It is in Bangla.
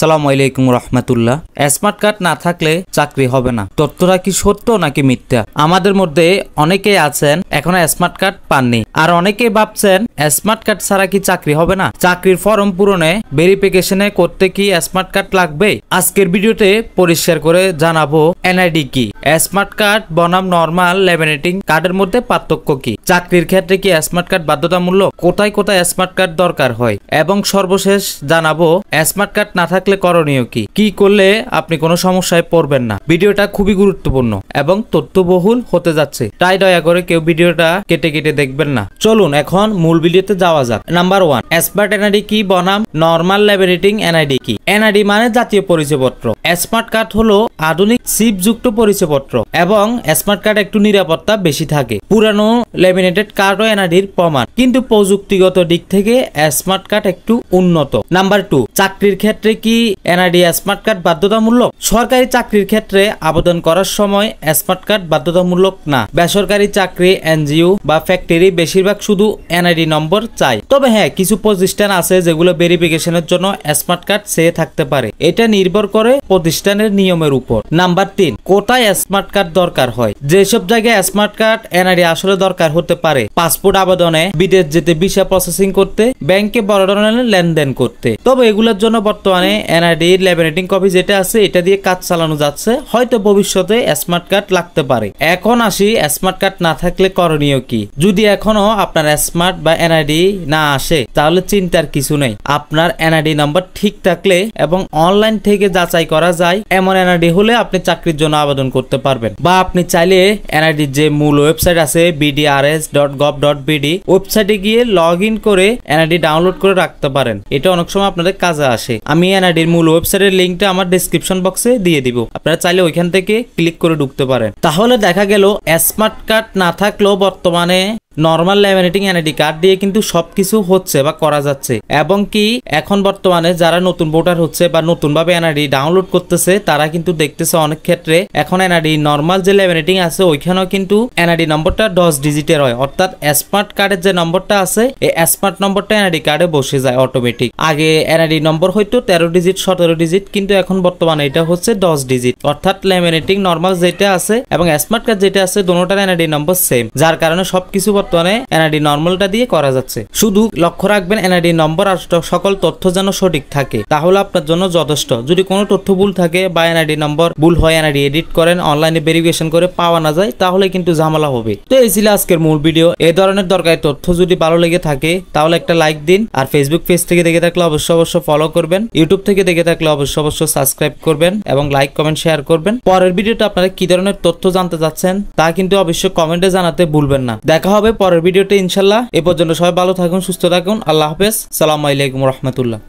আসসালামু আলাইকুম রহমতুল্লাহ। স্মার্ট কার্ড না থাকলে চাকরি হবে না, তথ্যটা কি সত্য নাকি মিথ্যা? আমাদের মধ্যে অনেকেই আছেন এখনো স্মার্ট কার্ড পাননি, আর অনেকেই ভাবছেন স্মার্ট কার্ড ছাড়া কি চাকরি হবে না। চাকরির ফর্ম পূরণে ভেরিফিকেশনে করতে কি স্মার্ট কার্ড লাগবে? আজকের ভিডিওতে পরিষ্কার করে জানাবো এনআইডি কি, স্মার্ট কার্ড বনাম নরমাল লেমিনেটিং কার্ডের মধ্যে পার্থক্য কি, চাকরির ক্ষেত্রে কি স্মার্ট কার্ড বাধ্যতামূলক, কোথায় কোথায় স্মার্ট কার্ড দরকার হয়, এবং সর্বশেষ জানাবো স্মার্ট কার্ড না থাকলে করণীয় কি, কি করলে আপনি কোনো সমস্যায় পড়বেন না। ভিডিওটা খুবই গুরুত্বপূর্ণ এবং তথ্যবহুল হতে যাচ্ছে, তাই দয়া করে কেউ ভিডিওটা কেটে কেটে দেখবেন না। চলুন এখন মূল ভিডিওতে যাওয়া যাক। নাম্বার 1, স্মার্ট এনআইডি কি বনাম নরমাল লেমিনেটিং এনআইডি কি। এনআইডি মানে জাতীয় পরিচয়পত্র, স্মার্ট কার্ড হলো আধুনিক চিপ যুক্ত পরিচয়পত্র এবং স্মার্ট কার্ড একটু নিরাপত্তা বেশি থাকে। পুরানো লেমিনেটেড কার্ডও এনআইডির প্রমাণ, কিন্তু প্রযুক্তিগত দিক থেকে স্মার্ট কার্ড একটু উন্নত। নাম্বার 2, চাকরির ক্ষেত্রে কি এনআইডি স্মার্ট কার্ড বাধ্যতামূলক? সরকারি চাকরির ক্ষেত্রে আবেদন করার সময় স্মার্ট কার্ড বাধ্যতামূলক না। বেসরকারি চাকরি, এনজিও বা ফ্যাক্টরি বেশিরভাগ শুধু এনআইডি নম্বর চায়। তবে হ্যাঁ, কিছু প্রতিষ্ঠান আছে যেগুলো ভেরিফিকেশনের জন্য স্মার্ট কার্ড চেয়ে থাকতে পারে, এটা নির্ভর করে প্রতিষ্ঠানের নিয়মের উপর। নাম্বার 3, কোথায় স্মার্ট কার্ড দরকার হয়? যেসব জায়গায় স্মার্ট কার্ড এনআইডি আসলে দরকার হতে পারে: পাসপোর্ট আবেদনে, বিদেশ যেতে, ভিসা প্রসেসিং করতে, ব্যাংকে বড় ধরনের লেনদেন করতে। তবে এগুলোর জন্য বর্তমানে এনআইডি লেমিনেটিং কপি যেটা আছে এটা দিয়ে কাজ চালানো যাচ্ছে, হয়তো ভবিষ্যতে স্মার্ট কার্ড লাগতে পারে। এখন আসি স্মার্ট কার্ড না থাকলে করণীয় কি। যদি এখনো আপনার স্মার্ট বা এনআইডি না আসে তাহলে চিন্তার কিছু নেই। আপনার এনআইডি নাম্বার ঠিক থাকলে এবং অনলাইন থেকে যাচাই করা যায় এমন এনআইডি হলে আপনি চাকরির জন্য আবেদন করতে পারবেন। বা আপনি চাইলে এনআইডির যে মূল ওয়েবসাইট আছে bdrs.gov.bd ওয়েবসাইটে গিয়ে লগ ইন করে এনআইডি ডাউনলোড করে রাখতে পারেন, এটা অনেক সময় আপনাদের কাজে আসে। আমি এনআইডির মূল ওয়েবসাইটের লিঙ্কটা আমার ডেসক্রিপশন বক্সে দিয়ে দিব, আপনারা চাইলে ওইখান থেকে ক্লিক করে ঢুকতে পারেন। তাহলে দেখা গেল স্মার্ট কার্ড না থাকলেও বর্তমানে নরমাল লেমিনেটিং এনআইডি কার্ড দিয়ে কিন্তু সবকিছু হচ্ছে বা করা যাচ্ছে। এবং কি এখন বর্তমানে যারা নতুন ভোটার হচ্ছে বা নতুন ভাবে এনআইডি ডাউনলোড করতেছে তারা কিন্তু দেখতেছে অনেক ক্ষেত্রে এখন এনআইডি নরমাল যে লেমিনেটিং আছে ওইখানেও কিন্তু এনআইডি নম্বরটা 10 ডিজিটের হয়, অর্থাৎ স্মার্ট কার্ডের যে নম্বরটা আছে এই স্মার্ট নম্বরটা এনআইডি কার্ডে বসে যায় অটোমেটিক। আগে এনআইডি নম্বর হয়তো 13 ডিজিট 17 ডিজিট, কিন্তু এখন বর্তমানে এটা হচ্ছে 10 ডিজিট, অর্থাৎ লেমিনেটিং নরমাল যেটা আছে এবং স্মার্ট কার্ড যেটা আছে দুটোটার এনআইডি নম্বর সেম, যার কারণে সবকিছু বর্তমানে এনআইডি নরমালটা দিয়ে করা যাচ্ছে। শুধু লক্ষ্য রাখবেন এনআইডি নম্বর আর সকল তথ্য যেন সঠিক থাকে, তাহলে আপনার জন্য যথেষ্ট। যদি কোনো তথ্য ভুল থাকে বা এনআইডি নম্বর ভুল হয়, এনআইডি এডিট করেন, অনলাইনে ভেরিফিকেশন করে পাওয়া না যায়, তাহলে কিন্তু ঝামেলা হবে। তো এই ছিল আজকের মূল ভিডিও। এই ধরনের দরকারি তথ্য যদি ভালো লেগে থাকে তাহলে একটা লাইক দিন, আর ফেসবুক পেজ থেকে দেখে থাকলে অবশ্যই ফলো করবেন, ইউটিউব থেকে দেখে থাকলে অবশ্যই সাবস্ক্রাইব করবেন এবং লাইক কমেন্ট শেয়ার করবেন। পরের ভিডিওতে আপনারা কি ধরনের তথ্য জানতে চাচ্ছেন তা কিন্তু অবশ্যই কমেন্টে জানাতে ভুলবেন না। দেখা হবে পরের ভিডিওতে ইনশাল্লাহ। এ পর্যন্ত সবাই ভালো থাকুন, সুস্থ থাকুন। আল্লাহ হাফেজ। সালামু আলাইকুম রহমতুল্লাহ।